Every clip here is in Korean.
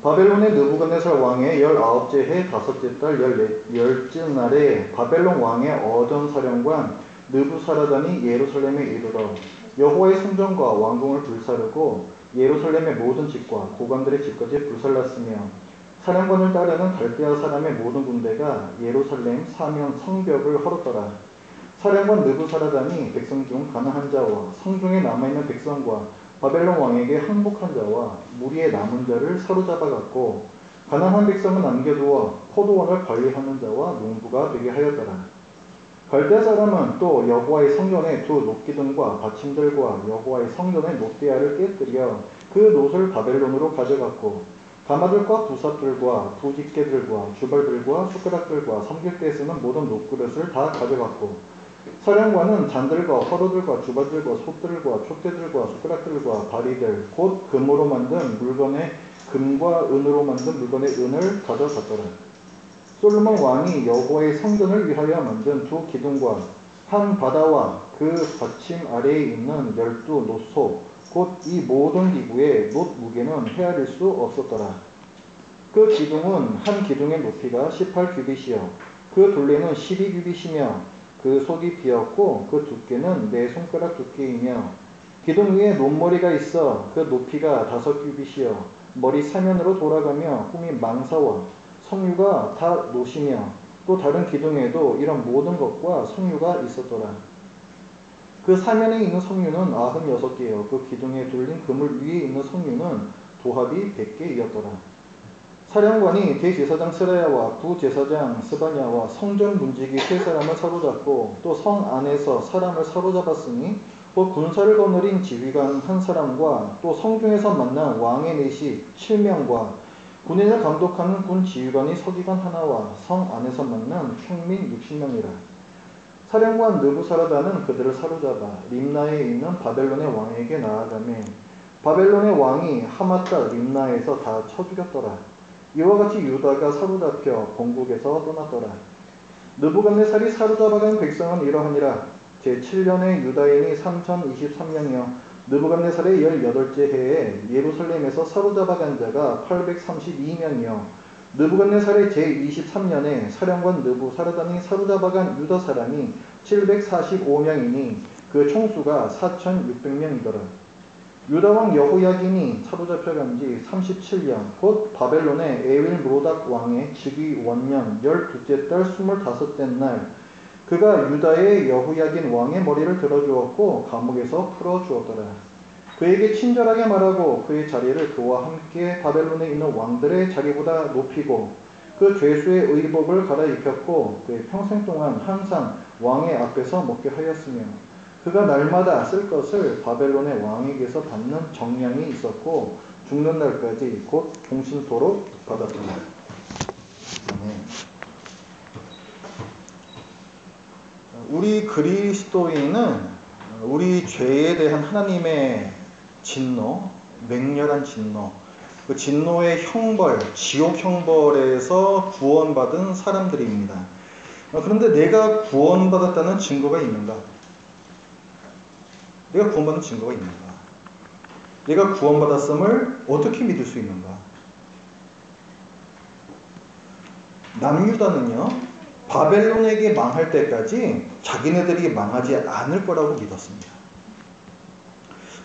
바벨론의 느부갓네살 왕의 19째 해 5째 달 10째 날에 바벨론 왕의 어전 사령관 느부사라단이 예루살렘에 이르러 여호와의 성전과 왕궁을 불사르고 예루살렘의 모든 집과 고관들의 집까지 불살랐으며 사령관을 따르는 갈대아 사람의 모든 군대가 예루살렘 사면 성벽을 헐었더라. 사령관 느부사라단이 백성 중 가난한 자와 성중에 남아있는 백성과 바벨론 왕에게 항복한 자와 무리의 남은 자를 사로잡아갔고 가난한 백성은 남겨두어 포도원을 관리하는 자와 농부가 되게 하였더라. 갈대아 사람은 또 여호와의 성전의 두 놋기둥과 받침들과 여호와의 성전의 놋대야를 깨뜨려 그 놋을 바벨론으로 가져갔고 가마들과 부삽들과 부집게들과 주벌들과 숟가락들과 섬길 때 쓰는 모든 놋그릇을 다 가져갔고 사령관은 잔들과 화로들과 주벌들과 솥들과 촛대들과 숟가락들과 바리들 곧 금으로 만든 물건의 금과 은으로 만든 물건의 은을 가져갔더라. 솔로몬 왕이 여호와의 성전을 위하여 만든 두 기둥과 한 바다와 그 받침 아래에 있는 12 놋소 곧 이 모든 기구의 놋 무게는 헤아릴 수 없었더라. 그 기둥은 한 기둥의 높이가 18규빗이요 그 둘레는 12규빗이며 그 속이 비었고 그 두께는 4손가락 두께이며 기둥 위에 놋머리가 있어 그 높이가 5규빗이요 머리 사면으로 돌아가며 꿈이 망사와 석류가 다 놋이며 또 다른 기둥에도 이런 모든 것과 석류가 있었더라. 그 사면에 있는 석류는 96개요 그 기둥에 둘린 그물 위에 있는 석류는 도합이 100개이었더라. 사령관이 대제사장 스라야와 부제사장 스바냐와 성전 문지기 3사람을 사로잡고 또 성 안에서 사람을 사로잡았으니 또 군사를 거느린 지휘관 1사람과 또 성중에서 만난 왕의 내시 7명과 군인을 감독하는 군 지휘관이 서기관 하나와 성 안에서 만난 평민 60명이라. 사령관 느부사라단은 그들을 사로잡아 림나에 있는 바벨론의 왕에게 나아가매 바벨론의 왕이 하맛과 림나에서 다 쳐 죽였더라. 이와 같이 유다가 사로잡혀 본국에서 떠났더라. 느부갓네살이 사로잡아간 백성은 이러하니라. 제7년에 유다인이 3023명이요 느부갓네살의 18째 해에 예루살렘에서 사로잡아간 자가 832명이요 느부갓네살의 제23년에 사령관 느부사라단이 사로잡아간 유다 사람이 745명이니 그 총수가 4600명이더라. 유다왕 여호야긴이 사로잡혀간 지 37년 곧 바벨론의 에윌므로닥 왕의 즉위 원년 12째 달 25째 날 그가 유다의 여호야긴 왕의 머리를 들어주었고 감옥에서 풀어주었더라. 그에게 친절하게 말하고 그의 자리를 그와 함께 바벨론에 있는 왕들의 자리보다 높이고 그 죄수의 의복을 갈아입혔고 그의 평생 동안 항상 왕의 앞에서 먹게 하였으며 그가 날마다 쓸 것을 바벨론의 왕에게서 받는 정량이 있었고 죽는 날까지 곧 종신토록 받았더라. 우리 그리스도인은 우리 죄에 대한 하나님의 진노, 맹렬한 진노, 그 진노의 형벌, 지옥 형벌에서 구원받은 사람들입니다. 그런데 내가 구원받았다는 증거가 있는가? 내가 구원받은 증거가 있는가? 내가 구원받았음을 어떻게 믿을 수 있는가? 남유다는요, 바벨론에게 망할 때까지 자기네들이 망하지 않을 거라고 믿었습니다.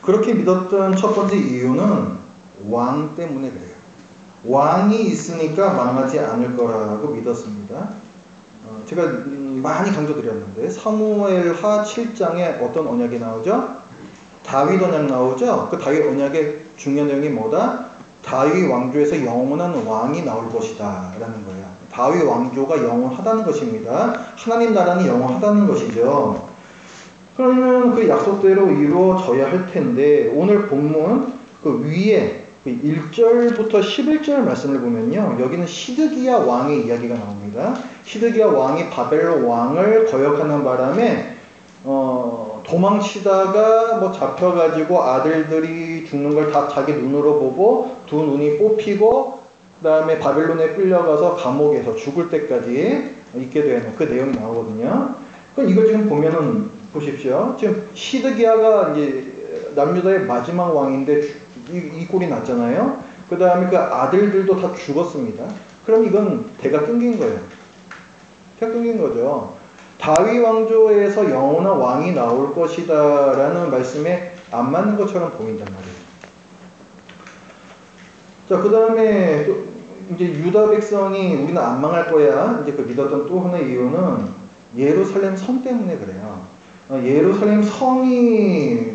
그렇게 믿었던 첫 번째 이유는 왕 때문에 그래요. 왕이 있으니까 망하지 않을 거라고 믿었습니다. 제가 많이 강조드렸는데 사무엘하 7장에 어떤 언약이 나오죠? 다윗 언약 나오죠? 그 다윗 언약의 중요한 내용이 뭐다? 다윗 왕조에서 영원한 왕이 나올 것이다 라는 거예요. 다윗 왕조가 영원하다는 것입니다. 하나님 나라는 영원하다는 것이죠. 그러면 그 약속대로 이루어져야 할 텐데 오늘 본문 그 위에 1절부터 11절 말씀을 보면요. 여기는 시드기야 왕의 이야기가 나옵니다. 시드기야 왕이 바벨론 왕을 거역하는 바람에 도망치다가 뭐 잡혀가지고 아들들이 죽는 걸 다 자기 눈으로 보고 두 눈이 뽑히고 그 다음에 바벨론에 끌려가서 감옥에서 죽을 때까지 있게 되는 그 내용이 나오거든요. 그럼 이걸 지금 보면은 보십시오. 지금 시드기야가 이제 남유다의 마지막 왕인데 이 꼴이 났잖아요. 그 다음에 그 아들들도 다 죽었습니다. 그럼 이건 대가 끊긴 거예요. 대가 끊긴 거죠. 다윗 왕조에서 영원한 왕이 나올 것이다 라는 말씀에 안 맞는 것처럼 보인단 말이에요. 자, 그 다음에 이제 유다 백성이 우리는 안 망할 거야 이제 그 믿었던 또 하나의 이유는 예루살렘 성 때문에 그래요. 예루살렘 성이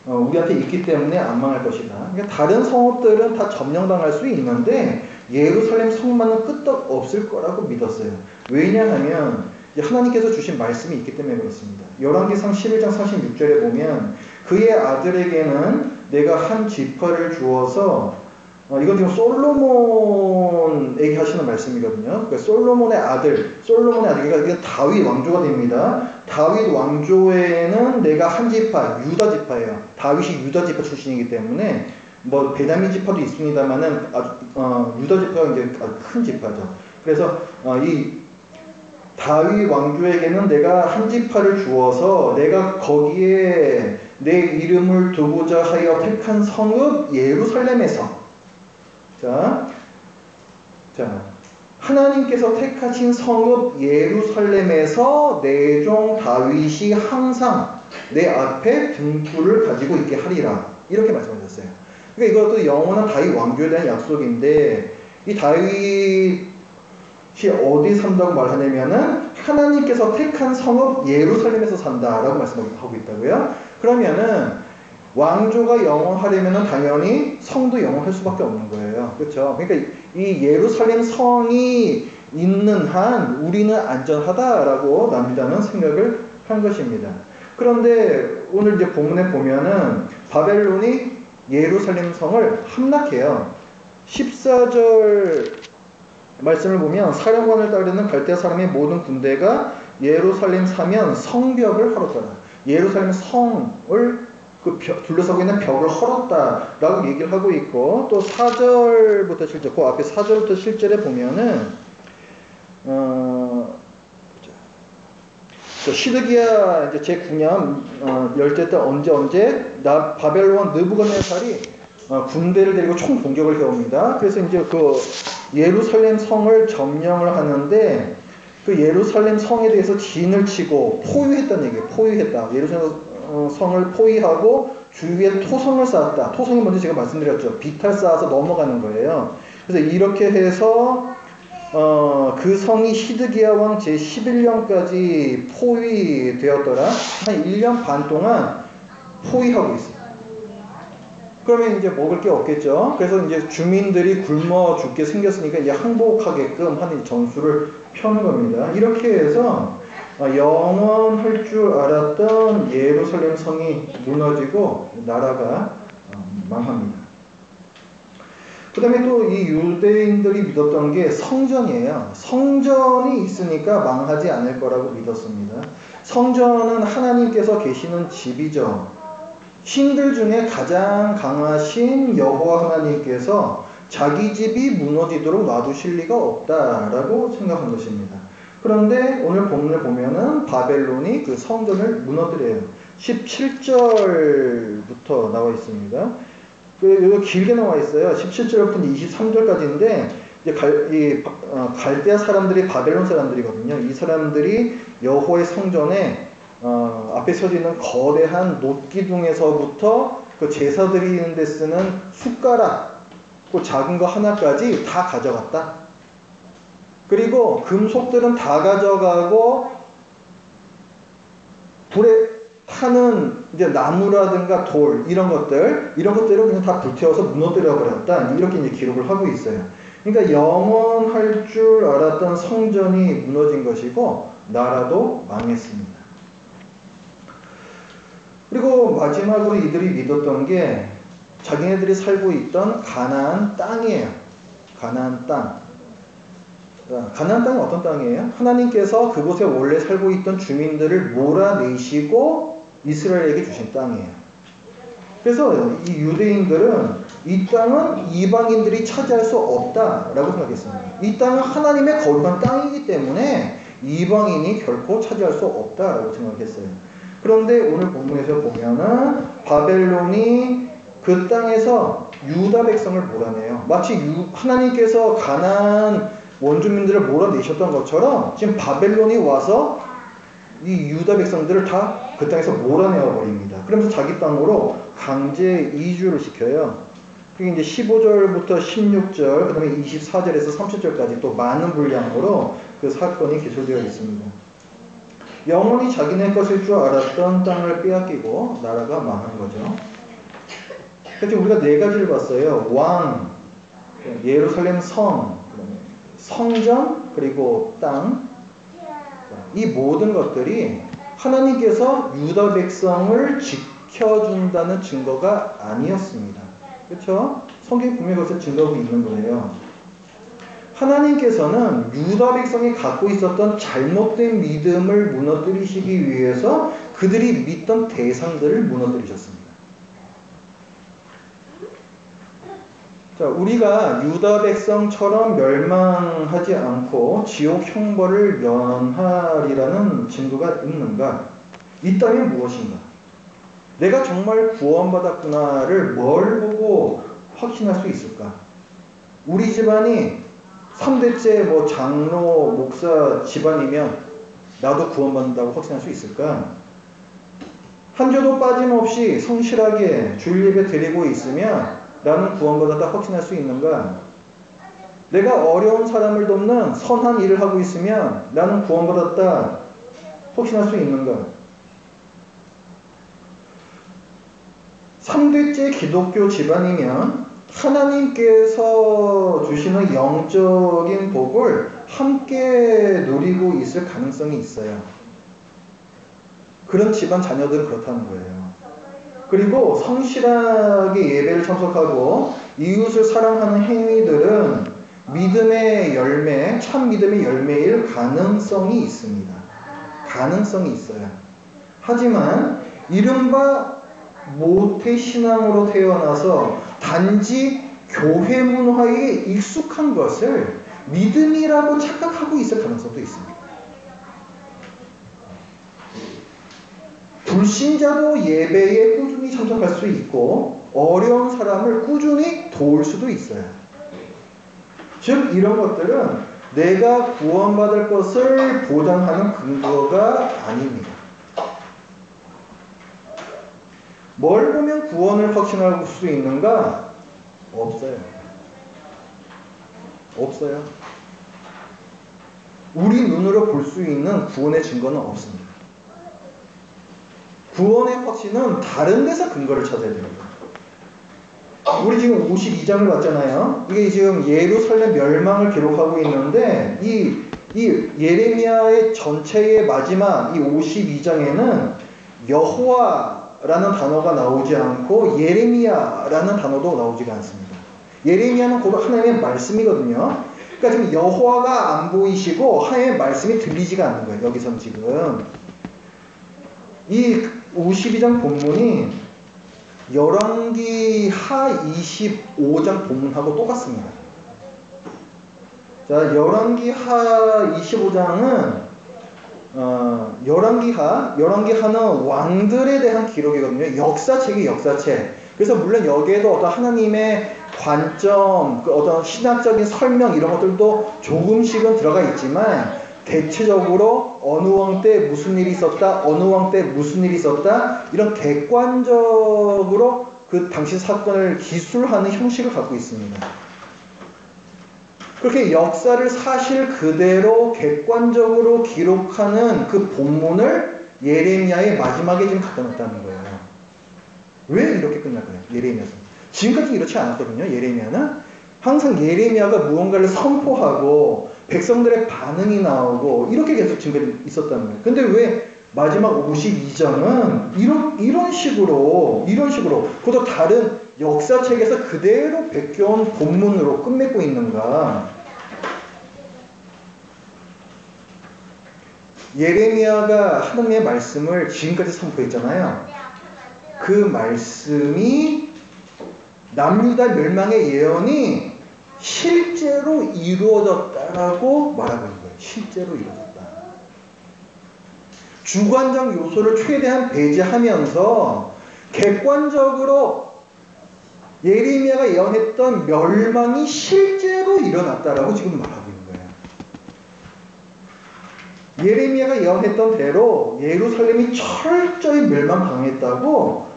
우리한테 있기 때문에 안 망할 것이다. 그러니까 다른 성읍들은 다 점령당할 수 있는데 예루살렘 성만은 끄떡 없을 거라고 믿었어요. 왜냐하면 하나님께서 주신 말씀이 있기 때문에 그렇습니다. 열왕기상 11장 46절에 보면 그의 아들에게는 내가 한 지파를 주어서 이건 지금 솔로몬에게 하시는 말씀이거든요. 그러니까 솔로몬의 아들, 그러니까 다윗 왕조가 됩니다. 다윗 왕조에는 내가 한 지파, 유다 지파예요. 다윗이 유다 지파 출신이기 때문에 뭐 베냐민 지파도 있습니다만은 유다 지파가 이제 큰 지파죠. 그래서 이 다윗 왕조에게는 내가 한 지파를 주어서 내가 거기에 내 이름을 두고자 하여 택한 성읍 예루살렘에서 자, 하나님께서 택하신 성읍 예루살렘에서 내 종 다윗이 항상 내 앞에 등불을 가지고 있게 하리라. 이렇게 말씀하셨어요. 그러니까 이것도 영원한 다윗 왕조에 대한 약속인데 이 다윗이 어디 산다고 말하냐면은 하나님께서 택한 성읍 예루살렘에서 산다라고 말씀하고 있다고요. 그러면은 왕조가 영원하려면 당연히 성도 영원할 수밖에 없는 거예요. 그렇죠? 그러니까 이 예루살렘 성이 있는 한 우리는 안전하다라고 남유다는 생각을 한 것입니다. 그런데 오늘 이제 본문에 보면은 바벨론이 예루살렘 성을 함락해요. 14절 말씀을 보면 사령관을 따르는 갈대아 사람의 모든 군대가 예루살렘 사면 성벽을 헐었더라. 예루살렘 성을 둘러싸고 있는 벽을 헐었다라고 얘기를 하고 있고, 또 4절부터 7절, 그 앞에 4절부터 7절에 보면은 시드기야 이제 제 9년 열째 때 언제 바벨론 느부갓네살이 군대를 데리고 총 공격을 해옵니다. 그래서 이제 그 예루살렘 성을 점령을 하는데 그 예루살렘 성에 대해서 진을 치고 포위했다는 얘기예요. 포위했다. 예루살렘 성을 포위하고 주위에 토성을 쌓았다. 토성이 먼저 제가 말씀드렸죠. 비탈 쌓아서 넘어가는 거예요. 그래서 이렇게 해서 그 성이 시드기야 왕 제11년까지 포위되었더라. 한 1년 반 동안 포위하고 있어요. 그러면 이제 먹을 게 없겠죠. 그래서 이제 주민들이 굶어 죽게 생겼으니까 이제 항복하게끔 하는 전술을 펴는 겁니다. 이렇게 해서 영원할 줄 알았던 예루살렘 성이 무너지고 나라가 망합니다. 그 다음에 또 이 유대인들이 믿었던 게 성전이에요. 성전이 있으니까 망하지 않을 거라고 믿었습니다. 성전은 하나님께서 계시는 집이죠. 신들 중에 가장 강하신 여호와 하나님께서 자기 집이 무너지도록 놔두실 리가 없다라고 생각한 것입니다. 그런데 오늘 본문을 보면은 바벨론이 그 성전을 무너뜨려요. 17절부터 나와 있습니다. 이거 길게 나와 있어요. 17절부터 23절까지인데 이제 갈대아 사람들이 바벨론 사람들이거든요. 이 사람들이 여호와의 성전에 앞에 서 있는 거대한 놋기둥에서부터 그 제사 드리는 데 쓰는 숟가락, 그 작은 거 하나까지 다 가져갔다. 그리고 금속들은 다 가져가고 불에 타는 이제 나무라든가 돌 이런 것들을 그냥 다 불태워서 무너뜨려 버렸다. 이렇게 이제 기록을 하고 있어요. 그러니까 영원할 줄 알았던 성전이 무너진 것이고 나라도 망했습니다. 그리고 마지막으로 이들이 믿었던 게 자기네들이 살고 있던 가나안 땅이에요. 가나안 땅. 가나안 땅은 어떤 땅이에요? 하나님께서 그곳에 원래 살고 있던 주민들을 몰아내시고 이스라엘에게 주신 땅이에요. 그래서 이 유대인들은 이 땅은 이방인들이 차지할 수 없다라고 생각했습니다. 이 땅은 하나님의 거룩한 땅이기 때문에 이방인이 결코 차지할 수 없다라고 생각했어요. 그런데 오늘 본문에서 보면은 바벨론이 그 땅에서 유다 백성을 몰아내요. 마치 하나님께서 가나안 원주민들을 몰아내셨던 것처럼 지금 바벨론이 와서 이 유다 백성들을 다 그 땅에서 몰아내어 버립니다. 그러면서 자기 땅으로 강제 이주를 시켜요. 그게 이제 15절부터 16절, 그 다음에 24절에서 30절까지 또 많은 분량으로 그 사건이 기술되어 있습니다. 영원히 자기네 것일 줄 알았던 땅을 빼앗기고 나라가 망한 거죠. 그래서 우리가 네 가지를 봤어요. 왕, 예루살렘 성, 성전, 그리고 땅. 이 모든 것들이 하나님께서 유다 백성을 지켜준다는 증거가 아니었습니다. 그렇죠? 성경이 분명히 그것을 증거하고 있는 거예요. 하나님께서는 유다 백성이 갖고 있었던 잘못된 믿음을 무너뜨리시기 위해서 그들이 믿던 대상들을 무너뜨리셨습니다. 자, 우리가 유다 백성처럼 멸망하지 않고 지옥 형벌을 면하리라는 증거가 있는가? 있다면 무엇인가? 내가 정말 구원받았구나를 뭘 보고 확신할 수 있을까? 우리 집안이 3대째 뭐 장로, 목사 집안이면 나도 구원받는다고 확신할 수 있을까? 한 주도 빠짐없이 성실하게 주일 예배 드리고 있으면 나는 구원받았다 확신할 수 있는가? 내가 어려운 사람을 돕는 선한 일을 하고 있으면 나는 구원받았다 확신할 수 있는가? 3대째 기독교 집안이면 하나님께서 주시는 영적인 복을 함께 누리고 있을 가능성이 있어요. 그런 집안 자녀들은 그렇다는 거예요. 그리고 성실하게 예배를 참석하고 이웃을 사랑하는 행위들은 믿음의 열매, 참 믿음의 열매일 가능성이 있습니다. 가능성이 있어요. 하지만 이른바 모태신앙으로 태어나서 단지 교회 문화에 익숙한 것을 믿음이라고 착각하고 있을 가능성도 있습니다. 불신자도 예배에 꾸준히 참석할 수 있고 어려운 사람을 꾸준히 도울 수도 있어요. 즉 이런 것들은 내가 구원받을 것을 보장하는 근거가 아닙니다. 뭘 보면 구원을 확신할 수 있는가? 없어요. 없어요. 우리 눈으로 볼 수 있는 구원의 증거는 없습니다. 구원의 확신은 다른 데서 근거를 찾아야 됩니다. 우리 지금 52장을 봤잖아요. 이게 지금 예루살렘 멸망을 기록하고 있는데 이 예레미야의 전체의 마지막 이 52장에는 여호와라는 단어가 나오지 않고 예레미야라는 단어도 나오지가 않습니다. 예레미야는 곧 하나님의 말씀이거든요. 그러니까 지금 여호와가 안 보이시고 하나님의 말씀이 들리지가 않는 거예요. 여기서는 지금 이 52장 본문이 열왕기 하 25장 본문하고 똑같습니다. 자, 열왕기 하 25장은 열왕기하는 왕들에 대한 기록이거든요. 역사책이 역사책. 그래서 물론 여기에도 어떤 하나님의 관점, 그 어떤 신학적인 설명 이런 것들도 조금씩은 들어가 있지만 대체적으로 어느 왕 때 무슨 일이 있었다, 어느 왕 때 무슨 일이 있었다 이런 객관적으로 그 당시 사건을 기술하는 형식을 갖고 있습니다. 그렇게 역사를 사실 그대로 객관적으로 기록하는 그 본문을 예레미야의 마지막에 지금 갖다 놨다는 거예요. 왜 이렇게 끝날까요? 예레미야는 지금까지 이렇지 않았거든요. 예레미야는 항상 예레미야가 무언가를 선포하고 백성들의 반응이 나오고 이렇게 계속 지금까지 있었다는 거예요. 근데 왜 마지막 52장은 이런 식으로 그것도 다른 역사책에서 그대로 베껴온 본문으로 끝맺고 있는가? 예레미야가 하나님의 말씀을 지금까지 선포했잖아요. 그 말씀이 남유다 멸망의 예언이 실제로 이루어졌다라고 말하고 있는 거예요. 실제로 이루어졌다. 주관적 요소를 최대한 배제하면서 객관적으로 예레미야가 예언했던 멸망이 실제로 일어났다라고 지금 말하고 있는 거예요. 예레미야가 예언했던 대로 예루살렘이 철저히 멸망당했다고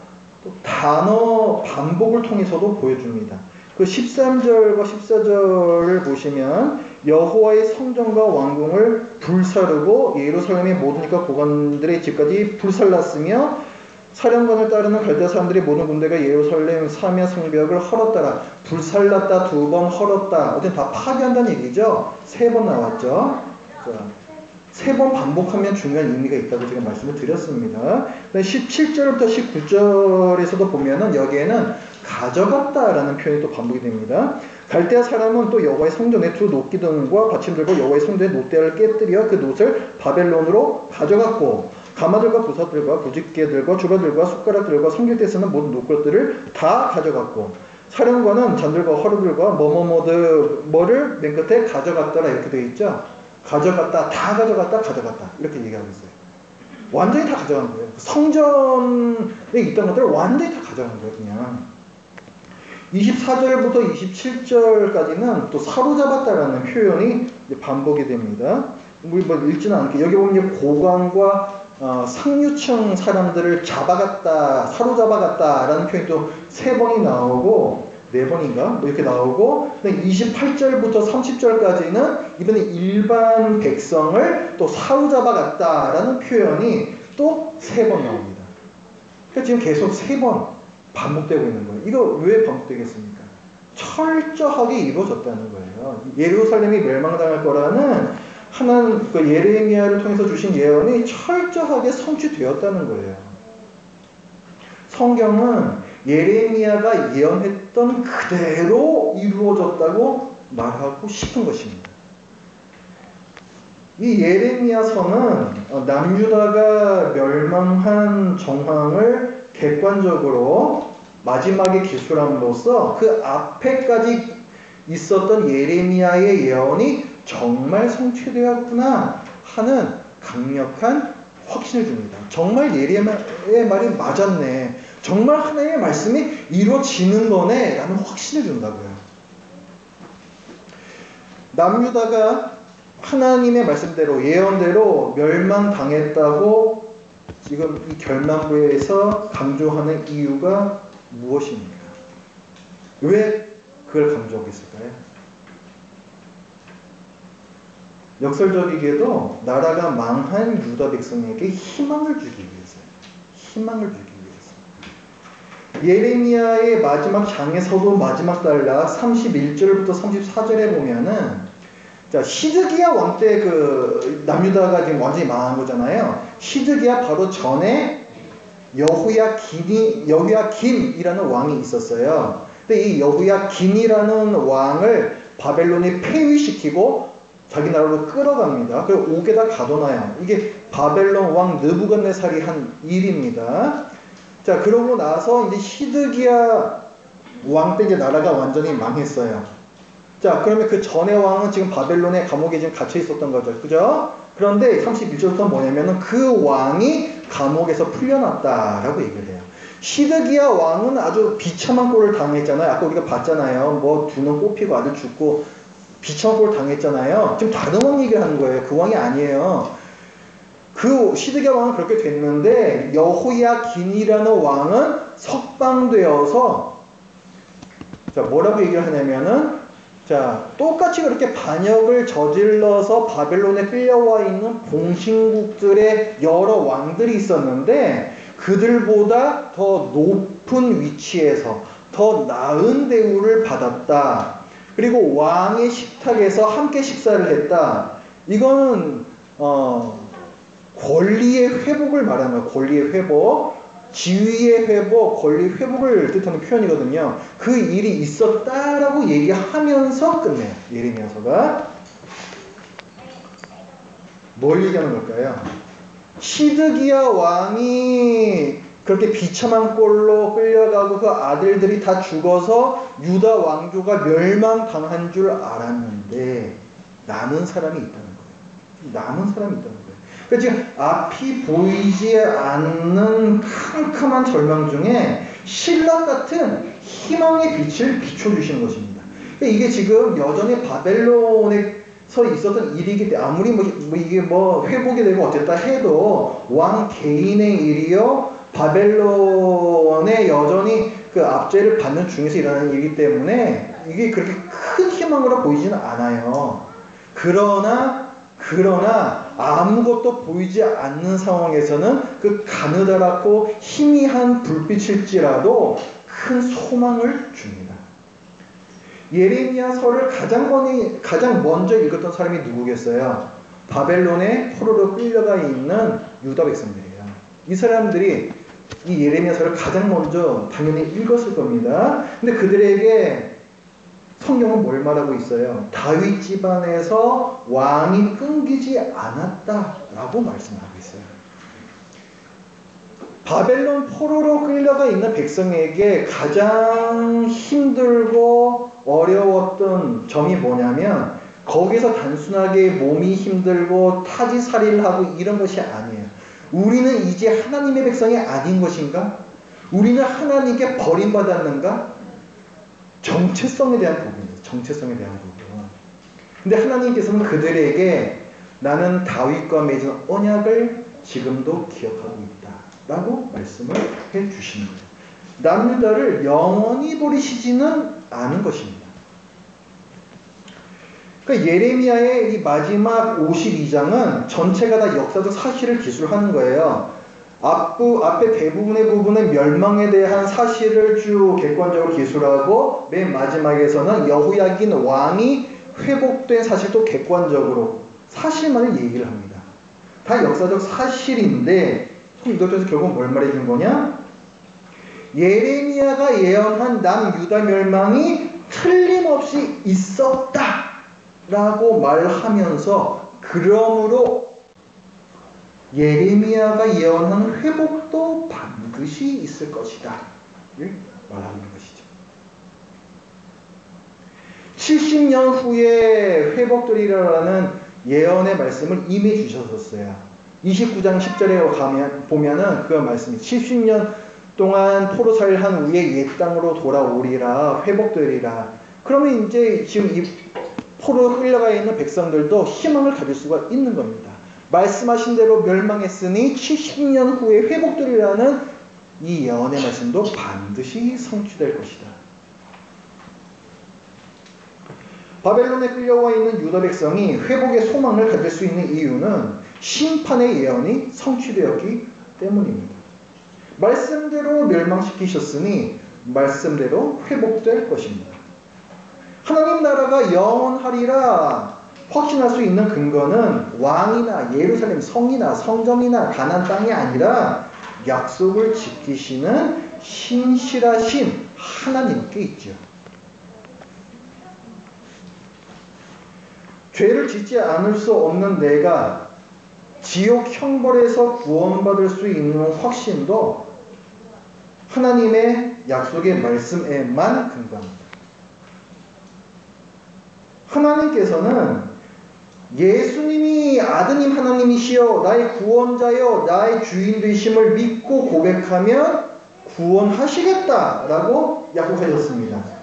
또 단어 반복을 통해서도 보여줍니다. 그 13절과 14절을 보시면 여호와의 성전과 왕궁을 불사르고 예루살렘의 모든 집과 고관들의 집까지 불살랐으며 사령관을 따르는 갈대아 사람들의 모든 군대가 예루살렘 사면 성벽을 헐었더라. 불살랐다, 2번 헐었다. 어쨌든 다 파괴한다는 얘기죠. 3번 나왔죠. 자, 3번 반복하면 중요한 의미가 있다고 제가 말씀을 드렸습니다. 17절부터 19절에서도 보면은 여기에는 가져갔다라는 표현이 또 반복이 됩니다. 갈대아 사람은 또 여호와의 성전에 2 놋기둥과 받침들과 여호와의 성전의 놋대를 깨뜨려 그 놋을 바벨론으로 가져갔고 가마들과 부사들과 부집개들과 주바들과 숟가락들과 성길 때 쓰는 모든 놋것들을 다 가져갔고 사령관은 잔들과 화루들과 뭐를 맨 끝에 가져갔더라 이렇게 되어 있죠. 가져갔다, 다 가져갔다, 가져갔다 이렇게 얘기하고 있어요. 완전히 다 가져간 거예요. 성전에 있던 것들을 완전히 다 가져간 거예요. 그냥 24절부터 27절까지는 또 사로잡았다라는 표현이 반복이 됩니다. 우리 뭐 읽지는 않을게요. 여기 보면 고관과 상류층 사람들을 잡아갔다, 사로잡아갔다라는 표현이 또 3번이 나오고 4번인가? 이렇게 나오고 28절부터 30절까지는 이번에 일반 백성을 또 사로잡아갔다라는 표현이 또 3번 나옵니다. 그러니까 지금 계속 3번 반복되고 있는 거예요. 이거 왜 반복되겠습니까? 철저하게 이루어졌다는 거예요. 예루살렘이 멸망당할 거라는 하나님 그 예레미야를 통해서 주신 예언이 철저하게 성취되었다는 거예요. 성경은 예레미야가 예언했던 그대로 이루어졌다고 말하고 싶은 것입니다. 이 예레미야서는 남유다가 멸망한 정황을 객관적으로 마지막에 기술함으로써 그 앞에까지 있었던 예레미야의 예언이 정말 성취되었구나 하는 강력한 확신을 줍니다. 정말 예레미야의 말이 맞았네. 정말 하나님의 말씀이 이루어지는 거네 라는 확신을 준다고요. 남유다가 하나님의 말씀대로 예언대로 멸망당했다고 지금 이 결만부에서 강조하는 이유가 무엇입니까? 왜 그걸 강조하겠을까요? 역설적이게도 나라가 망한 유다 백성에게 희망을 주기 위해서요. 희망을 주기 위해서. 예레미야의 마지막 장에서도 마지막 단락 31절부터 34절에 보면은 자, 시드기야 왕 때 그 남유다가 지금 완전히 망한 거잖아요. 시드기야 바로 전에 여호야김이라는 왕이 있었어요. 근데 이 여호야김이라는 왕을 바벨론이 폐위시키고 자기 나라로 끌어갑니다. 그리고 옥에다 가둬놔요. 이게 바벨론 왕 느부갓네살이 한 일입니다. 자, 그러고 나서 이제 시드기야 왕 때 이제 나라가 완전히 망했어요. 자, 그러면 그 전의 왕은 지금 바벨론의 감옥에 지금 갇혀 있었던 거죠. 그죠? 그런데 31절부터 뭐냐면은 그 왕이 감옥에서 풀려났다라고 얘기를 해요. 시드기야 왕은 아주 비참한 꼴을 당했잖아요. 아까 우리가 봤잖아요. 뭐 두 눈 꼽히고 아들 죽고 비참한 꼴을 당했잖아요. 지금 다른 왕 얘기를 하는 거예요. 그 왕이 아니에요. 그 시드기야 왕은 그렇게 됐는데 여호야긴이라는 왕은 석방되어서 자, 뭐라고 얘기를 하냐면은 자, 똑같이 그렇게 반역을 저질러서 바벨론에 끌려와 있는 봉신국들의 여러 왕들이 있었는데 그들보다 더 높은 위치에서 더 나은 대우를 받았다. 그리고 왕의 식탁에서 함께 식사를 했다. 이거는 권리의 회복을 말하는 거예요. 권리의 회복. 지위의 회복, 권리 회복을 뜻하는 표현이거든요. 그 일이 있었다라고 얘기하면서 끝내요. 예레미야서가. 뭘 얘기하는 걸까요? 시드기야 왕이 그렇게 비참한 꼴로 끌려가고 그 아들들이 다 죽어서 유다 왕조가 멸망당한 줄 알았는데 남은 사람이 있다는 거예요. 남은 사람이 있다는 거예요. 그러니까 지금 앞이 보이지 않는 캄캄한 절망 중에 신라 같은 희망의 빛을 비춰주시는 것입니다. 이게 지금 여전히 바벨론에서 있었던 일이기 때문에 아무리 이게 회복이 되고 어쨌다 해도 왕 개인의 일이요 바벨론에 여전히 그 압제를 받는 중에서 일어나는 일이기 때문에 이게 그렇게 큰 희망으로 보이지는 않아요. 그러나 아무것도 보이지 않는 상황에서는 그 가느다랗고 희미한 불빛일지라도 큰 소망을 줍니다. 예레미야서를 가장 먼저 읽었던 사람이 누구겠어요? 바벨론의 포로로 끌려가 있는 유다 백성들이에요. 이 사람들이 이 예레미야서를 가장 먼저 당연히 읽었을 겁니다. 근데 그들에게 성경은 뭘 말하고 있어요? 다윗 집안에서 왕이 끊기지 않았다라고 말씀하고 있어요. 바벨론 포로로 끌려가 있는 백성에게 가장 힘들고 어려웠던 점이 뭐냐면 거기서 단순하게 몸이 힘들고 타지살이를 하고 이런 것이 아니에요. 우리는 이제 하나님의 백성이 아닌 것인가? 우리는 하나님께 버림받았는가? 정체성에 대한 부분이에요. 정체성에 대한 부분. 근데 하나님께서는 그들에게 나는 다윗과 맺은 언약을 지금도 기억하고 있다 라고 말씀을 해 주시는 거예요. 남유다를 영원히 버리시지는 않은 것입니다. 그러니까 예레미야의 이 마지막 52장은 전체가 다 역사적 사실을 기술하는 거예요. 앞에 대부분의 부분은 멸망에 대한 사실을 쭉 객관적으로 기술하고 맨 마지막에서는 여호야긴 왕이 회복된 사실도 객관적으로 사실만을 얘기를 합니다. 다 역사적 사실인데 이것에서 결국 뭘 말해준 거냐? 예레미야가 예언한 남유다 멸망이 틀림없이 있었다 라고 말하면서 그러므로 예레미야가 예언한 회복도 반드시 있을 것이다 말하는 것이죠. 70년 후에 회복되리라는 예언의 말씀을 이미 주셨었어요. 29장 10절에 보면은 그 말씀이 70년 동안 포로살이를 한 후에 옛 땅으로 돌아오리라 회복되리라. 그러면 이제 지금 이 포로 흘러가 있는 백성들도 희망을 가질 수가 있는 겁니다. 말씀하신 대로 멸망했으니 70년 후에 회복되리라는 이 예언의 말씀도 반드시 성취될 것이다. 바벨론에 끌려와 있는 유다 백성이 회복의 소망을 가질 수 있는 이유는 심판의 예언이 성취되었기 때문입니다. 말씀대로 멸망시키셨으니 말씀대로 회복될 것입니다. 하나님 나라가 영원하리라 확신할 수 있는 근거는 왕이나 예루살렘 성이나 성전이나 가나안 땅이 아니라 약속을 지키시는 신실하신 하나님께 있죠. 죄를 짓지 않을 수 없는 내가 지옥 형벌에서 구원받을 수 있는 확신도 하나님의 약속의 말씀에만 근거합니다. 하나님께서는 예수님이 아드님 하나님이시여 나의 구원자여 나의 주인 되심을 믿고 고백하면 구원하시겠다라고 약속하셨습니다.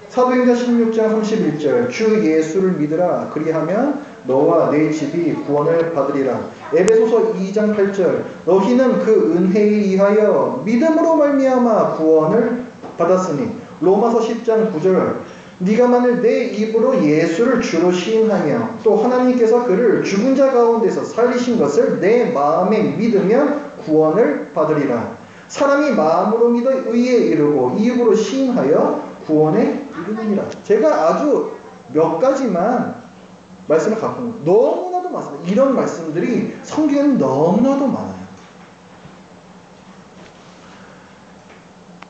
사도행전 16장 31절 주 예수를 믿으라 그리하면 너와 내 집이 구원을 받으리라. 에베소서 2장 8절 너희는 그 은혜에 의하여 믿음으로 말미암아 구원을 받았으니. 로마서 10장 9절 네가 만일 내 입으로 예수를 주로 시인하며 또 하나님께서 그를 죽은 자 가운데서 살리신 것을 내 마음에 믿으면 구원을 받으리라. 사람이 마음으로 믿어 의에 이르고 입으로 시인하여 구원에 이르느니라. 제가 아주 몇 가지만 말씀을 갖고 있는 너무나도 많습니다. 이런 말씀들이 성경에는 너무나도 많아요.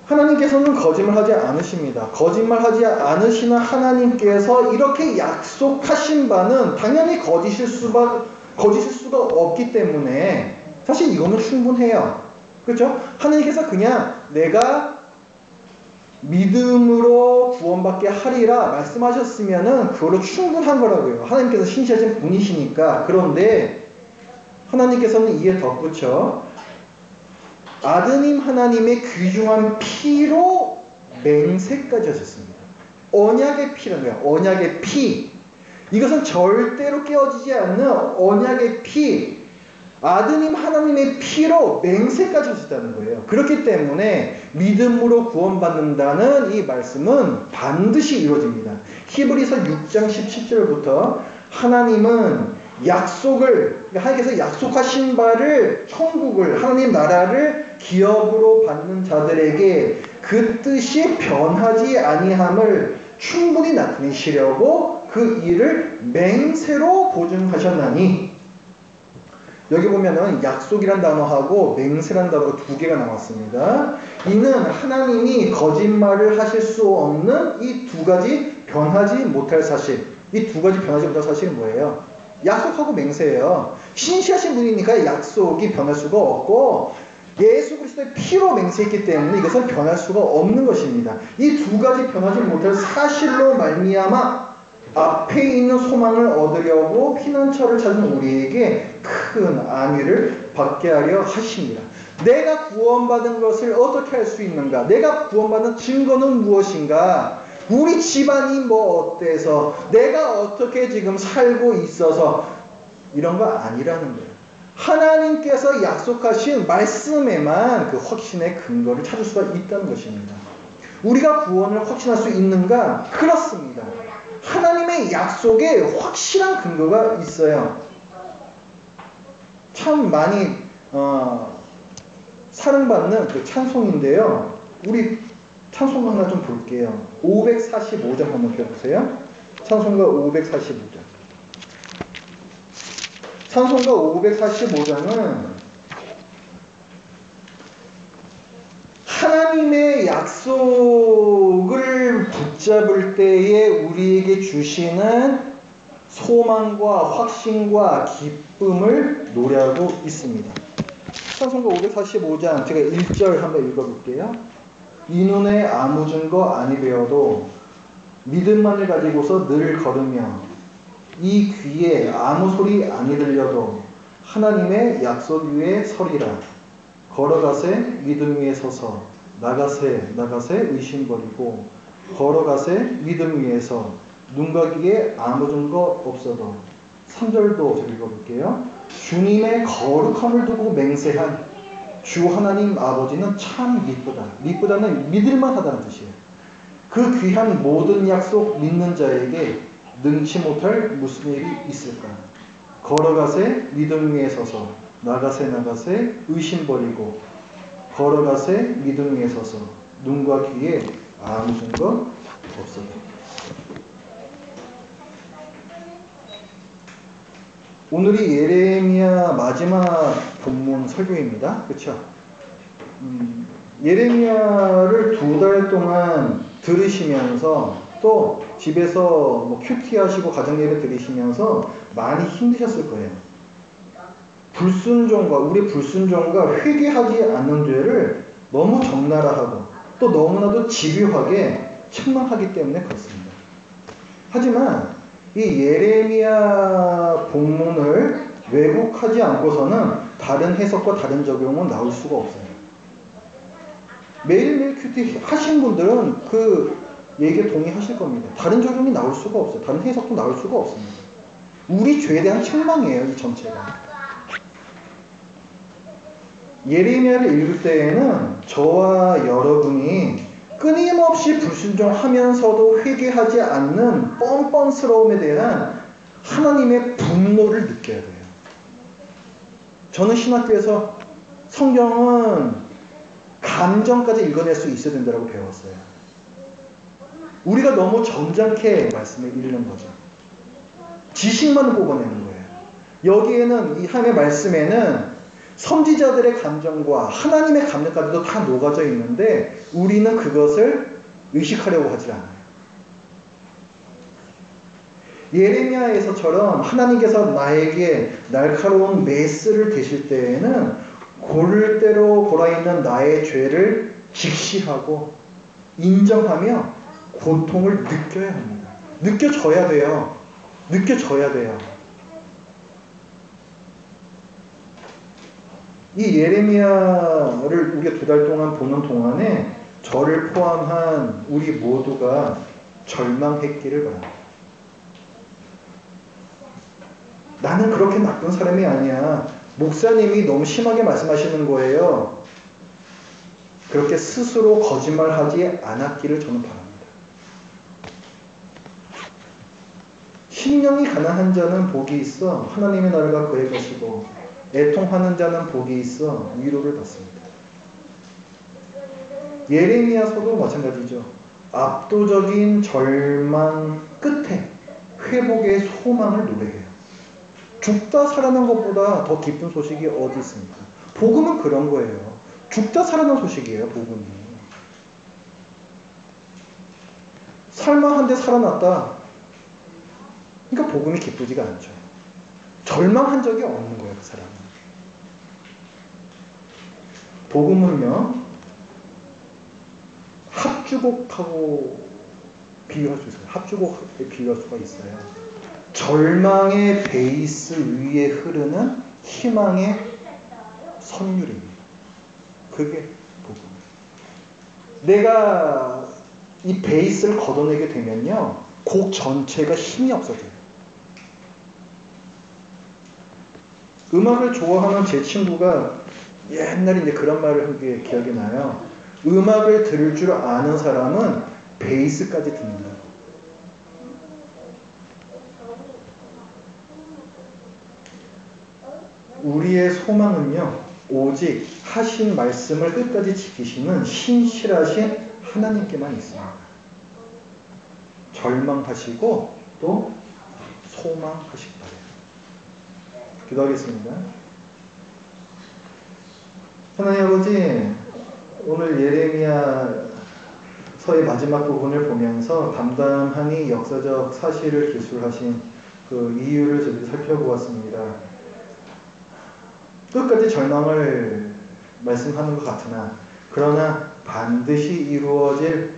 하나님께서는 거짓말하지 않으십니다. 거짓말하지 않으시는 하나님께서 이렇게 약속하신 바는 당연히 거짓일 수가 없기 때문에 사실 이거는 충분해요. 그렇죠? 하나님께서 그냥 내가 믿음으로 구원받게 하리라 말씀하셨으면은 그걸로 충분한 거라고요. 하나님께서 신실하신 분이시니까. 그런데 하나님께서는 이에 덧붙여 아드님 하나님의 귀중한 피로 맹세까지 하셨습니다. 언약의 피라는 거예요. 언약의 피. 이것은 절대로 깨어지지 않는 언약의 피. 아드님 하나님의 피로 맹세까지 하셨다는 거예요. 그렇기 때문에 믿음으로 구원받는다는 이 말씀은 반드시 이루어집니다. 히브리서 6장 17절부터 하나님은 약속을, 하나님께서 약속하신 바를, 천국을, 하나님 나라를 기업으로 받는 자들에게 그 뜻이 변하지 아니함을 충분히 나타내시려고 그 일을 맹세로 보증하셨나니, 여기 보면은 약속이란 단어하고 맹세란 단어가 두 개가 나왔습니다. 이는 하나님이 거짓말을 하실 수 없는 이 두 가지 변하지 못할 사실. 이 두 가지 변하지 못할 사실은 뭐예요? 약속하고 맹세예요. 신실하신 분이니까 약속이 변할 수가 없고, 예수 그리스도의 피로 맹세했기 때문에 이것은 변할 수가 없는 것입니다. 이 두 가지 변하지 못할 사실로 말미암아 앞에 있는 소망을 얻으려고 피난처를 찾은 우리에게 큰 안위를 받게 하려 하십니다. 내가 구원받은 것을 어떻게 할 수 있는가? 내가 구원받은 증거는 무엇인가? 우리 집안이 뭐 어때서, 내가 어떻게 지금 살고 있어서, 이런 거 아니라는 거예요. 하나님께서 약속하신 말씀에만 그 확신의 근거를 찾을 수가 있다는 것입니다. 우리가 구원을 확신할 수 있는가? 그렇습니다. 하나님의 약속에 확실한 근거가 있어요. 참 많이 사랑받는 그 찬송인데요. 우리 찬송 하나 좀 볼게요. 545장 한번 펴보세요. 찬송가 545장. 찬송가 545장은 하나님의 약속을 붙잡을 때에 우리에게 주시는 소망과 확신과 기쁨을 노래하고 있습니다. 찬송가 545장 제가 1절 한번 읽어볼게요. 이 눈에 아무 증거 아니 되어도 믿음만을 가지고서 늘 걸으며 이 귀에 아무 소리 아니 들려도 하나님의 약속 위에 서리라. 걸어가세 믿음 위에 서서 나가세 의심 버리고 걸어가세 믿음 위에서 눈과 귀에 아무 증거 없어도 3절도 읽어볼게요. 주님의 거룩함을 두고 맹세한 주 하나님 아버지는 참 미쁘다. 미쁘다는 믿을만하다는 뜻이에요. 그 귀한 모든 약속 믿는 자에게 능치 못할 무슨 일이 있을까? 걸어가세 믿음 위에 서서 나가세 의심 버리고 걸어가세 믿음 위에 서서 눈과 귀에 아무 증거 없어도. 오늘이 예레미야 마지막 본문 설교입니다. 그렇죠? 예레미야를 2달 동안 들으시면서 또 집에서 뭐 큐티 하시고 가정 예배 들으시면서 많이 힘드셨을 거예요. 우리 불순종과 회개하지 않는 죄를 너무 적나라하고 또 너무나도 집요하게 책망하기 때문에 그렇습니다. 하지만 이 예레미야 본문을 왜곡하지 않고서는 다른 해석과 다른 적용은 나올 수가 없어요. 매일매일 큐티 하신 분들은 그 얘기에 동의하실 겁니다. 다른 적용이 나올 수가 없어요. 다른 해석도 나올 수가 없습니다. 우리 죄에 대한 책망이에요, 이 전체가. 예레미야를 읽을 때에는 저와 여러분이 끊임없이 불순종하면서도 회개하지 않는 뻔뻔스러움에 대한 하나님의 분노를 느껴야 돼요. 저는 신학교에서 성경은 감정까지 읽어낼 수 있어야 된다고 배웠어요. 우리가 너무 점잖게 말씀을 읽는 거죠. 지식만 뽑아내는 거예요. 여기에는 이 하나님의 말씀에는 선지자들의 감정과 하나님의 감정까지도 다 녹아져 있는데 우리는 그것을 의식하려고 하지 않아요. 예레미야에서처럼 하나님께서 나에게 날카로운 메스를 대실 때에는 고를 대로 골아있는 나의 죄를 직시하고 인정하며 고통을 느껴야 합니다. 느껴져야 돼요. 이 예레미야를 우리가 2달 동안 보는 동안에 저를 포함한 우리 모두가 절망했기를 바랍니다. 나는 그렇게 나쁜 사람이 아니야. 목사님이 너무 심하게 말씀하시는 거예요. 그렇게 스스로 거짓말하지 않았기를 저는 바랍니다. 심령이 가난한 자는 복이 있어 하나님의 나라가 그의 것이고 애통하는 자는 복이 있어 위로를 받습니다. 예레미야서도 마찬가지죠. 압도적인 절망 끝에 회복의 소망을 노래해요. 죽다 살아난 것보다 더 기쁜 소식이 어디 있습니까? 복음은 그런 거예요. 죽다 살아난 소식이에요, 복음이. 살만한데 살아났다. 그러니까 복음이 기쁘지가 않죠. 절망한 적이 없는 거예요, 그 사람은. 복음은요, 합주곡하고 비교할 수 있어요. 합주곡에 비교할 수가 있어요. 절망의 베이스 위에 흐르는 희망의 선율입니다. 그게 복음. 내가 이 베이스를 걷어내게 되면요, 곡 전체가 힘이 없어져요. 음악을 좋아하는 제 친구가 옛날에 이제 그런 말을 한 게 기억이 나요. 음악을 들을 줄 아는 사람은 베이스까지 듣는다. 우리의 소망은요, 오직 하신 말씀을 끝까지 지키시는 신실하신 하나님께만 있습니다. 절망하시고 또 소망하시기 바라요. 기도하겠습니다. 하나님 아버지, 오늘 예레미야서의 마지막 부분을 보면서 담담하니 역사적 사실을 기술하신 그 이유를 저희들이 살펴보았습니다. 끝까지 절망을 말씀하는 것 같으나 그러나 반드시 이루어질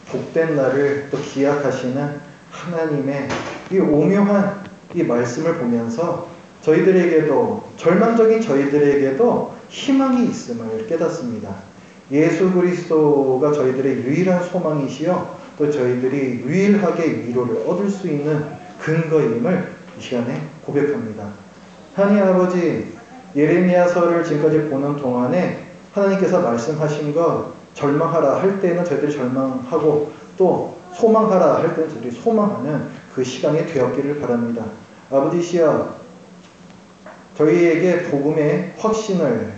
복된 날을 또 기약하시는 하나님의 이 오묘한 이 말씀을 보면서 저희들에게도, 절망적인 저희들에게도 희망이 있음을 깨닫습니다. 예수 그리스도가 저희들의 유일한 소망이시여 또 저희들이 유일하게 위로를 얻을 수 있는 근거임을 이 시간에 고백합니다. 하나님 아버지, 예레미야서를 지금까지 보는 동안에 하나님께서 말씀하신 것, 절망하라 할 때는 저희들이 절망하고 또 소망하라 할 때는 저희들이 소망하는 그 시간이 되었기를 바랍니다. 아버지시여, 저희에게 복음의 확신을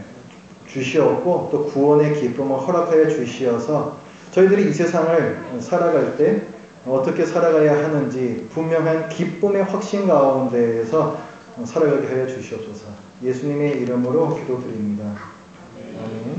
주시었고 또 구원의 기쁨을 허락하여 주시어서 저희들이 이 세상을 살아갈 때 어떻게 살아가야 하는지 분명한 기쁨의 확신 가운데에서 살아가게 하여 주시옵소서. 예수님의 이름으로 기도드립니다. 아멘.